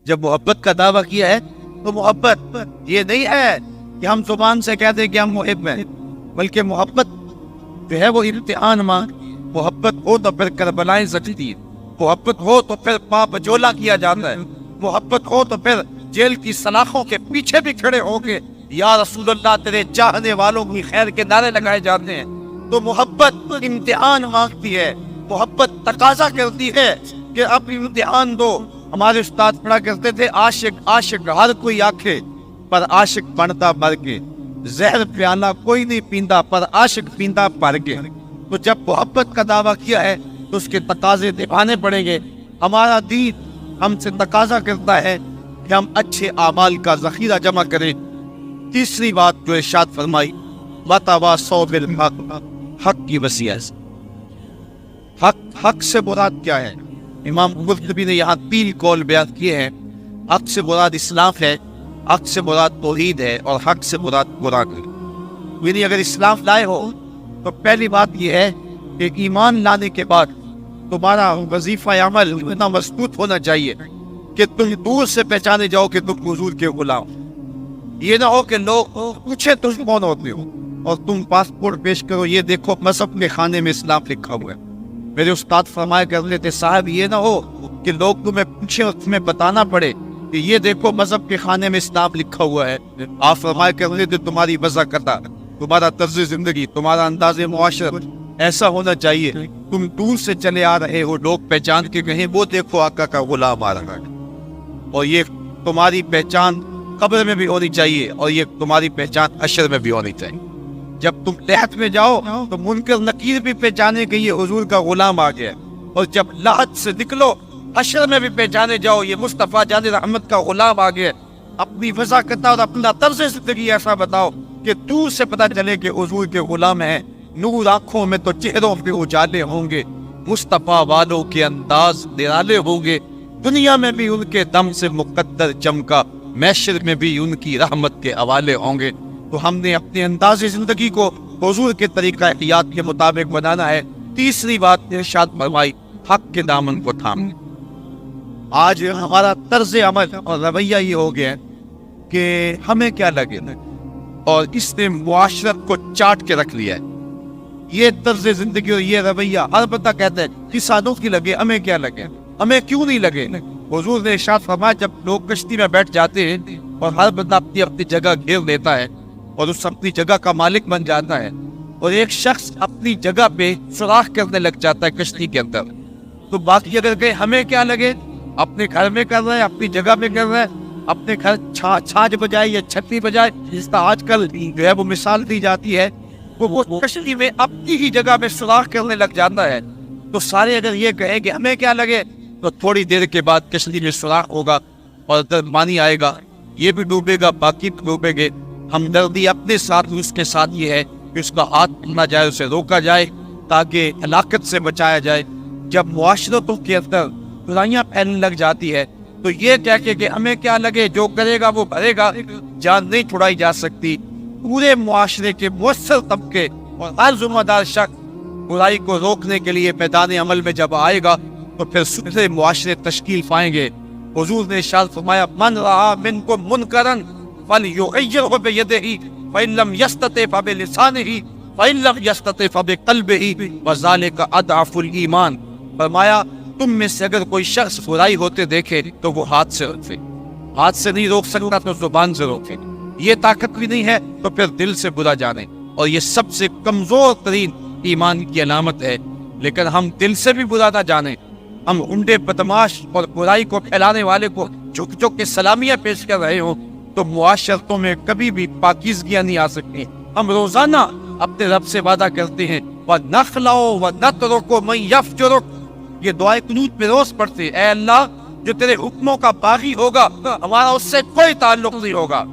جب محبت کا دعویٰ کیا ہے تو محبت یہ نہیں ہے کہ ہم زبان سے کہتے کہ ہم محب ہیں، بلکہ محبت جو ہے وہ امتحان مانگ، محبت ہو تو پھر کربلائیں سجتی ہے، محبت ہو تو پھر پا بجولا کیا جاتا ہے، محبت ہو تو پھر جیل کی سلاخوں کے پیچھے بھی کھڑے ہو کے یا رسول اللہ تیرے چاہنے والوں کی خیر کے نعرے لگائے جاتے ہیں۔ تو محبت امتحان مانگتی ہے، محبت تقاضا کرتی ہے کہ اب امتحان دو۔ ہمارے استاد پڑھا کرتے تھے عاشق عاشق ہر کوئی آنکھے پر عاشق بنتا مر کے، زہر پیالہ کوئی نہیں پیندا پر عاشق پیندا پر کے۔ تو جب محبت کا دعویٰ کیا ہے تو اس کے تقاضے نبھانے پڑیں گے۔ ہمارا دین ہم سے تقاضا کرتا ہے کہ ہم اچھے اعمال کا ذخیرہ جمع کریں۔ تیسری بات جو ارشاد فرمائی وَتَوَاصَوْا بِالْحَقِّ، حق کی وصیت۔ حق سے مراد کیا ہے؟ امام قرطبی نے یہاں 3 قول بیان کیے ہیں۔ حق سے مراد اسلام ہے، حق سے مراد توحید ہے، اور حق سے مراد قرآن ہے۔ یعنی اگر اسلام لائے ہو تو پہلی بات یہ ہے کہ ایمان لانے کے بعد تمہارا وظیفہ عمل اتنا مضبوط ہونا چاہیے کہ تم دور سے پہچانے جاؤ کہ تم حضور کے غلام۔ یہ نہ ہو کہ لوگ پوچھے تم کون ہوتے ہو اور تم پاسپورٹ پیش کرو، یہ دیکھو مذہب کے خانے میں اسلام لکھا ہوا ہے۔ میرے استاد فرمایا کرتے تھے صاحب یہ نہ ہو کہ لوگ تمہیں پوچھیں اور تمہیں بتانا پڑے کہ یہ دیکھو مذہب کے خانے میں اسلام لکھا ہوا ہے۔ آپ فرمایا کرتے تھے تمہاری وضاحت، تمہارا طرز زندگی، تمہارا انداز معاشرت ایسا ہونا چاہیے تم دور سے چلے آ رہے ہو، لوگ پہچان کے کہیں وہ دیکھو آقا کا غلام آ رہا ہے۔ اور یہ تمہاری پہچان قبر میں بھی ہونی چاہیے اور یہ تمہاری پہچان حشر میں بھی ہونی چاہیے۔ جب تم لحد میں جاؤ تو منکر نکیر بھی پہچانے کہ یہ حضور کا غلام آ گیا، اور جب لحد سے نکلو حشر میں بھی پہچانے جاؤ یہ مصطفیٰ جان رحمت کا غلام آ گیا۔ اپنی وضاحت اور اپنا طرز زندگی ایسا بتاؤ کہ دور سے پتہ چلے کہ حضور کے غلام ہیں۔ نور آنکھوں میں تو چہروں پہ اجالے ہوں گے، مصطفیٰ والوں کے انداز نرالے ہوں گے، دنیا میں بھی ان کے دم سے مقدر چمکا، محشر میں بھی ان کی رحمت کے حوالے ہوں گے۔ تو ہم نے اپنے انداز زندگی کو حضور کے طریقہ احتیاط کے مطابق بنانا ہے۔ تیسری بات ارشاد فرمائی حق کے دامن کو تھامنا۔ آج ہمارا طرز عمل اور رویہ یہ ہو گیا کہ ہمیں کیا لگے، اور اس نے معاشرت کو چاٹ کے رکھ لیا ہے۔ یہ طرز زندگی اور یہ رویہ ہر بندہ کہتا ہے کسانوں کی لگے ہمیں کیا لگے، ہمیں کیوں نہیں لگے۔ حضور نے ارشاد فرمایا جب لوگ کشتی میں بیٹھ جاتے ہیں اور ہر بندہ اپنی اپنی جگہ گھیر لیتا ہے اور اس اپنی جگہ کا مالک بن جاتا ہے، اور ایک شخص اپنی جگہ پہ سوراخ کرنے لگ جاتا ہے کشتی کے اندر، تو باقی اگر کہ ہمیں کیا لگے، اپنے گھر میں کر رہے ہیں، اپنی جگہ میں کر رہے ہیں، اپنے گھر چھاج بجائے یا چھتری بجائے، جس کا آج کل جو ہے وہ مثال دی جاتی ہے، وہ کشتی میں اپنی ہی جگہ میں سوراخ کرنے لگ جاتا ہے۔ تو سارے اگر یہ کہیں کہ ہمیں کیا لگے تو تھوڑی دیر کے بعد کشتی میں سوراخ ہوگا اور پانی آئے گا، یہ بھی ڈوبے گا، باقی بھی ڈوبے گے۔ ہمدردی اپنے ساتھ اس کے ساتھ یہ ہے کہ اس کا ہاتھ پکڑا جائے، اسے روکا جائے تاکہ ہلاکت سے بچایا جائے۔ جب معاشرتوں کے اندر برائیاں پھیلنے لگ جاتی ہے تو یہ کہہ کے کہ ہمیں کیا لگے، جو کرے گا وہ بھرے گا، جان نہیں چھڑائی جا سکتی۔ پورے معاشرے کے مؤثر طبقے اور ہر ذمہ دار شخص برائی کو روکنے کے لیے میدان عمل میں جب آئے گا تو پھر سدھرے معاشرے تشکیل پائیں گے۔ حضور نے ارشاد فرمایا من رأى منکم منکرا فلیغیرہ بیدہ فإن لم یستطع فبلسانہ فإن لم یستطع فبقلبہ وذلک اضعف الایمان۔ فرمایا تم میں سے اگر کوئی شخص برائی ہوتے دیکھے تو وہ ہاتھ سے روکے، ہاتھ سے نہیں روک سکتا تو زبان سے روکے، یہ طاقت بھی نہیں ہے تو پھر دل سے برا جانے، اور یہ سب سے کمزور ترین ایمان کی علامت ہے۔ لیکن ہم دل سے بھی برا نہ جانیں، ہم انڈے بدماش اور برائی کو پھیلانے والے کو جھک جھک کے سلامیاں پیش کر رہے ہوں تو معاشرتوں میں کبھی بھی پاکیزگیاں نہیں آ سکتی۔ ہم روزانہ اپنے رب سے وعدہ کرتے ہیں وَنَخْلَعُ وَنَتْرُكُ مَن يَفْجُرُكَ، یہ دعائے قنوت میں روز پڑھتے اے اللہ جو تیرے حکموں کا باغی ہوگا ہمارا اس سے کوئی تعلق نہیں ہوگا۔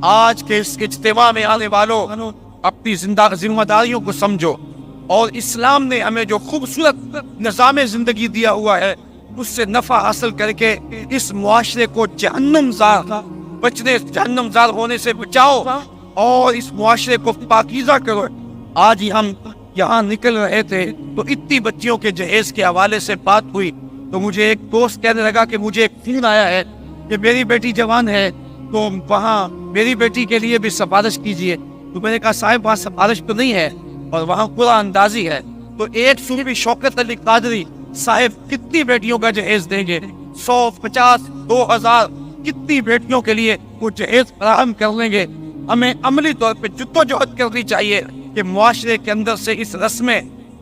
آج کے اس اجتماع میں آنے والوں اپنی ذمہ داریوں کو سمجھو، اور اسلام نے ہمیں جو خوبصورت نظام زندگی دیا ہوا ہے اس سے نفع حاصل کر کے اس معاشرے کو جہنم زار ہونے سے بچاؤ اور اس معاشرے کو پاکیزہ کرو۔ آج ہی ہم یہاں نکل رہے تھے تو اتنی بچیوں کے جہیز کے حوالے سے بات ہوئی تو مجھے ایک دوست کہنے لگا کہ مجھے ایک فون آیا ہے کہ میری بیٹی جوان ہے تو وہاں میری بیٹی کے لیے بھی سفارش کیجیے. تو میں نے کہا صاحب وہاں سفارش تو نہیں ہے اور وہاں قرآن اندازی ہے. تو ایک صوفی شوکت علی قادری صاحب کتنی بیٹیوں کا جہیز دیں گے؟ 100 50 2000 کتنی بیٹیوں کے لیے وہ جہیز فراہم کر لیں گے. ہمیں عملی طور پہ جدوجہد کرنی چاہیے کہ معاشرے کے اندر سے اس رسم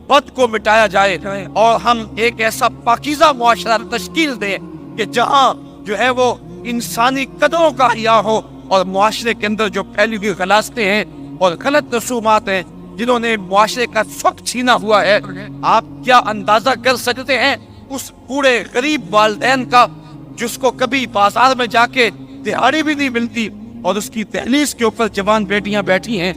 بد کو مٹایا جائے اور ہم ایک ایسا پاکیزہ معاشرہ تشکیل دیں کہ جہاں جو ہے وہ انسانی قدروں کا حیا ہو اور معاشرے کے اندر جو پھیلی ہوئی غلاستیں ہیں اور غلط رسومات ہیں جنہوں نے معاشرے کا سخت چھینا ہوا ہے. آپ کیا اندازہ کر سکتے ہیں اس پورے غریب والدین کا جس کو کبھی بازار میں جا کے دہاڑی بھی نہیں ملتی اور اس کی دہلیز کے اوپر جوان بیٹیاں بیٹھی ہیں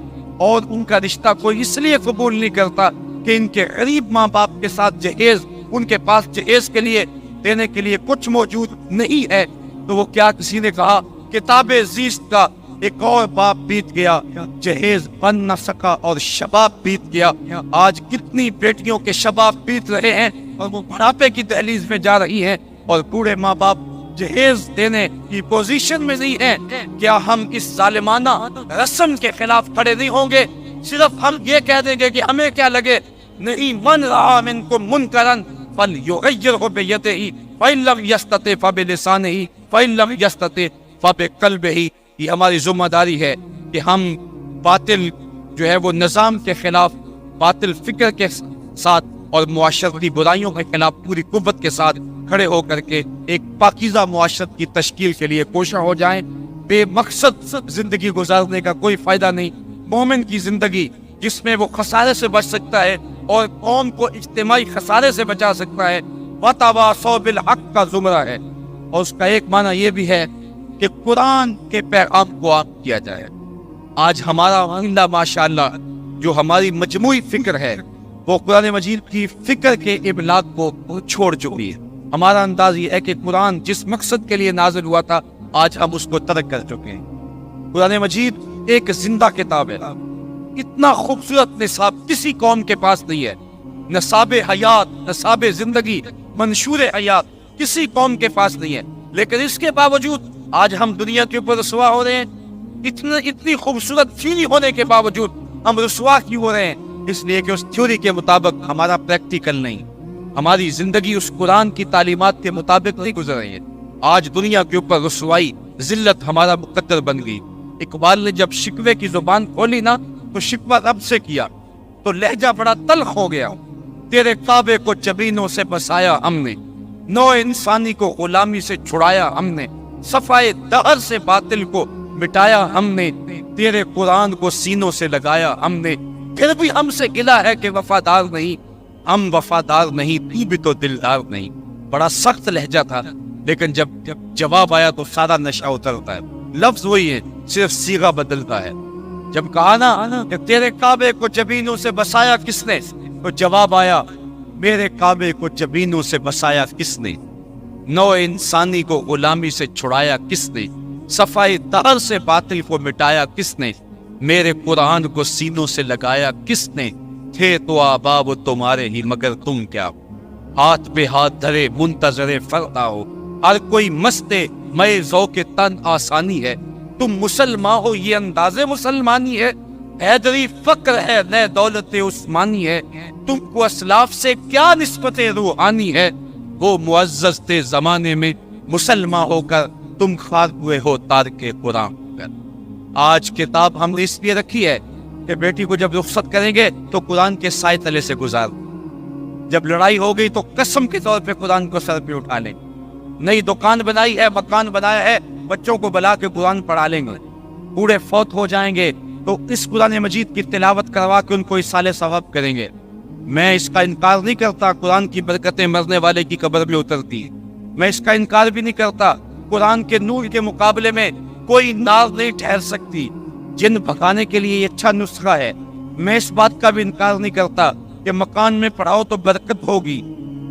اور ان کا رشتہ کوئی اس لیے قبول نہیں کرتا کہ ان کے غریب ماں باپ کے ساتھ جہیز ان کے پاس جہیز کے لیے دینے کے لیے کچھ موجود نہیں ہے. تو وہ کیا کسی نے کہا کتاب زیست کا ایک اور باپ بیت گیا، جہیز بن نہ سکا اور شباب بیت گیا. آج کتنی بیٹیوں کے شباب بیت رہے ہیں اور وہ بڑھاپے کی دہلیز میں جا رہی ہیں اور بوڑھے ماں باپ جہیز دینے کی پوزیشن میں نہیں ہیں. کیا ہم اس ظالمانہ رسم کے خلاف کھڑے نہیں ہوں گے؟ صرف ہم یہ کہہ دیں گے کہ ہمیں کیا لگے؟ نہیں، من رہا منکم منکرن فلیغیرہ بیدہ فإن لم یستطع فبلسانہ فإن لم یستطع فبقلبہ. یہ ہماری ذمہ داری ہے کہ ہم باطل جو ہے وہ نظام کے خلاف باطل فکر کے ساتھ اور معاشرتی برائیوں کے خلاف پوری قوت کے ساتھ کھڑے ہو کر کے ایک پاکیزہ معاشرت کی تشکیل کے لیے کوشاں ہو جائیں. بے مقصد زندگی گزارنے کا کوئی فائدہ نہیں. مومن کی زندگی جس میں وہ خسارے سے بچ سکتا ہے اور قوم کو اجتماعی خسارے سے بچا سکتا ہے، وَتَوَاصَوْا بِالْحَقِّ کا زمرہ ہے. اور اس کا ایک معنی یہ بھی ہے کہ قرآن کے پیغام کو عام کیا جائے. آج ہمارا معاملہ ماشاءاللہ جو ہماری مجموعی فکر ہے وہ قرآن مجید کی فکر کے ابلاغ کو چھوڑ چکی ہے. ہمارا انداز یہ ہے کہ قرآن جس مقصد کے لیے نازل ہوا تھا آج ہم اس کو ترک کر چکے ہیں. قرآن مجید ایک زندہ کتاب ہے. اتنا خوبصورت نصاب کسی قوم کے پاس نہیں ہے. نصاب حیات، نصاب زندگی، منشور حیات کسی قوم کے پاس نہیں ہے. لیکن اس کے باوجود آج ہم دنیا کے اوپر رسوا ہو رہے ہیں. اتنی خوبصورت تھیوری ہونے کے باوجود ہم رسوا کیوں ہو رہے ہیں؟ اس لیے کہ اس تھیوری کے مطابق ہمارا پریکٹیکل نہیں، ہماری زندگی اس قرآن کی تعلیمات کے مطابق نہیں گزر رہی ہے. آج دنیا کے اوپر رسوائی، ذلت ہمارا مقدر بن گئی. اقبال نے جب شکوے کی زبان کھولی نا تو شکوہ رب سے کیا تو لہجہ بڑا تلخ ہو گیا. تیرے کعبے کو جبینوں سے بسایا ہم نے، نو انسانی کو غلامی سے چھڑایا ہم نے، صفائے دہر سے باطل کو مٹایا ہم نے، تیرے قرآن کو سینوں سے لگایا ہم نے. پھر بھی ہم سے گلا ہے کہ وفادار نہیں. ہم وفادار نہیں، تو بھی تو دلدار نہیں. بڑا سخت لہجہ تھا لیکن جب جواب آیا تو سارا نشہ اترتا ہے. لفظ وہی ہے، صرف صیغہ بدلتا ہے. جب کہا نا کہ تیرے کعبے کو جبینوں سے بسایا کس نے، تو جواب آیا میرے کعبے کو جبینوں سے بسایا کس نے، نو انسانی کو غلامی سے چھڑایا کس نے، صفائی دہر سے باطل کو مٹایا کس نے، میرے قرآن کو سینوں سے لگایا کس نے. تھے تو آباب تمہارے ہی مگر تم کیا، ہاتھ پہ ہاتھ دھرے منتظر فردا ہو، ہر کوئی مستے میں ذوق تن آسانی ہے. تم مسلمان ہو یہ انداز مسلمانی ہے، حیدری فقر ہے نئے دولت عثمانی ہے. تم کو اسلاف سے کیا نسبت روحانی ہے، وہ معزز تھے زمانے میں مسلمان ہو کر تم خار ہوئے ہو تارک قرآن ہو کر. آج کتاب ہم نے اس لیے رکھی ہے کہ بیٹی کو جب رخصت کریں گے تو قرآن کے سائے تلے سے گزار. جب لڑائی ہو گئی تو قسم کے طور پہ قرآن کو سر پہ اٹھا لیں. نئی دکان بنائی ہے، مکان بنایا ہے، بچوں کو بلا کے قرآن پڑھا لیں گے. بوڑھے فوت ہو جائیں گے تو اس قرآن مجید کی تلاوت کروا کے ان کو اصالہ ثواب کریں گے. میں اس کا انکار نہیں کرتا قرآن کی برکتیں مرنے والے کی قبر میں اترتی ہیں. میں اس کا انکار بھی نہیں کرتا قرآن کے نور کے مقابلے میں کوئی نار نہیں ٹھہر سکتی. جن بھگانے کے لیے یہ اچھا نسخہ ہے. میں اس بات کا بھی انکار نہیں کرتا کہ مکان میں پڑھاؤ تو برکت ہوگی،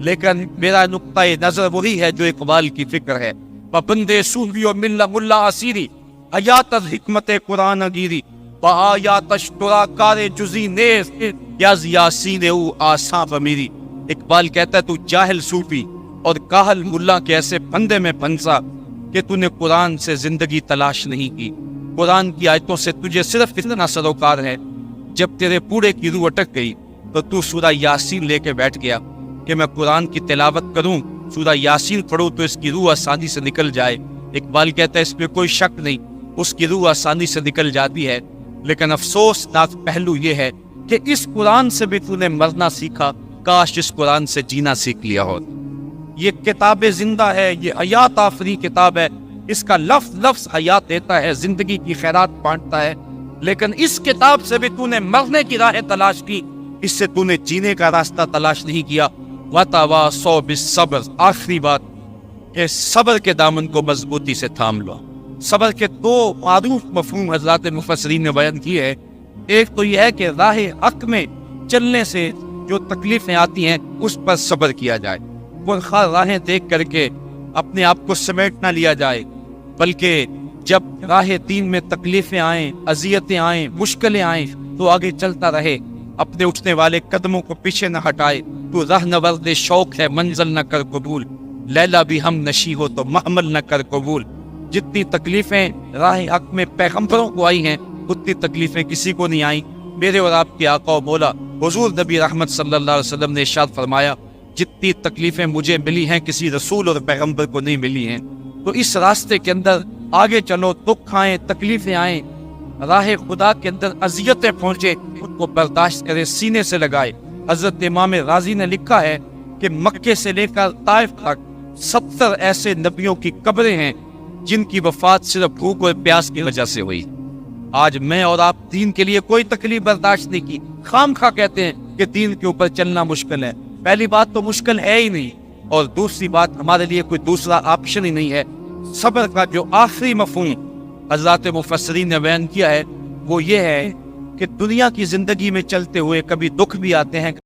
لیکن میرا نقطہ نظر وہی ہے جو اقبال کی فکر ہے. پابندے صوفی و ملا ملا اسیری حیات از حکمت قرآن گیری، بآیات اشترا کار جزی نیز یز یاسین او آساں بمیری. اقبال کہتا ہے تو جاہل صوفی اور کاہل ملا کے ایسے پھندے میں پھنسا کہ تو نے قرآن سے زندگی تلاش نہیں کی، قرآن کی آیتوں سے تجھے صرف اتنا سروکار ہے، جب تیرے پورے کی روح اٹک گئی تو تو سورہ یاسین لے کے بیٹھ گیا کہ میں قرآن کی تلاوت کروں، سورہ یاسین پڑھوں تو اس کی روح آسانی سے نکل جائے۔ اقبال کہتا ہے اس پہ کوئی شک نہیں، اس کی روح آسانی سے نکل جاتی ہے، لیکن افسوسناک پہلو یہ ہے کہ اس قرآن سے بھی تو نے مرنا سیکھا، کاش اس قرآن سے جینا سیکھ لیا ہو۔ یہ کتاب زندہ ہے، یہ حیات آفری کتاب ہے، اس کا لفظ لفظ حیات دیتا ہے، زندگی کی خیرات بانٹتا ہے، لیکن اس کتاب سے بھی تو نے مرنے کی راہ تلاش کی، اس سے تو نے جینے کا راستہ تلاش نہیں کیا۔ وَتَوَاصَوْا بِالصَّبْرِ، آخری بات کہ صبر کے دامن کو مضبوطی سے تھام لو۔ صبر کے دو معروف مفہوم حضرات مفسرین نے بیان کیے ہیں۔ ایک تو یہ ہے کہ راہ حق میں چلنے سے جو تکلیفیں آتی ہیں اس پر صبر کیا جائے، پرخا راہیں دیکھ کر کے اپنے آپ کو سمیٹ نہ لیا جائے، بلکہ جب راہ دین میں تکلیفیں آئیں، اذیتیں آئیں، مشکلیں آئیں تو آگے چلتا رہے، اپنے اٹھنے والے قدموں کو پیچھے نہ ہٹائے۔ تو راہ نورد شوق ہے منزل نہ کر قبول، لیلا بھی ہم نشی ہو تو محمل نہ کر قبول۔ جتنی تکلیفیں راہ حق میں پیغمبروں کو آئی ہیں اتنی تکلیفیں کسی کو نہیں آئیں۔ میرے اور آپ کے آقا و مولا حضور نبی رحمت صلی اللہ علیہ وسلم نے ارشاد فرمایا جتنی تکلیفیں مجھے ملی ہیں کسی رسول اور پیغمبر کو نہیں ملی ہیں۔ تو اس راستے کے اندر آگے چلو، دکھ آئیں، تکلیفیں آئیں، راہ خدا کے اندر اذیتیں پہنچے، ان کو برداشت کرے، سینے سے لگائے۔ حضرت امام رازی نے لکھا ہے کہ مکے سے لے کر طائف تک 70 ایسے نبیوں کی قبریں ہیں جن کی وفات صرف بھوک اور پیاس کی وجہ سے ہوئی۔ آج میں اور آپ دین کے لیے کوئی تکلیف برداشت نہیں کی، خام خواہ کہتے ہیں کہ دین کے اوپر چلنا مشکل ہے۔ پہلی بات تو مشکل ہے ہی نہیں، اور دوسری بات ہمارے لیے کوئی دوسرا آپشن ہی نہیں ہے۔ صبر کا جو آخری مفہوم حضرات مفسرین نے بیان کیا ہے وہ یہ ہے کہ دنیا کی زندگی میں چلتے ہوئے کبھی دکھ بھی آتے ہیں،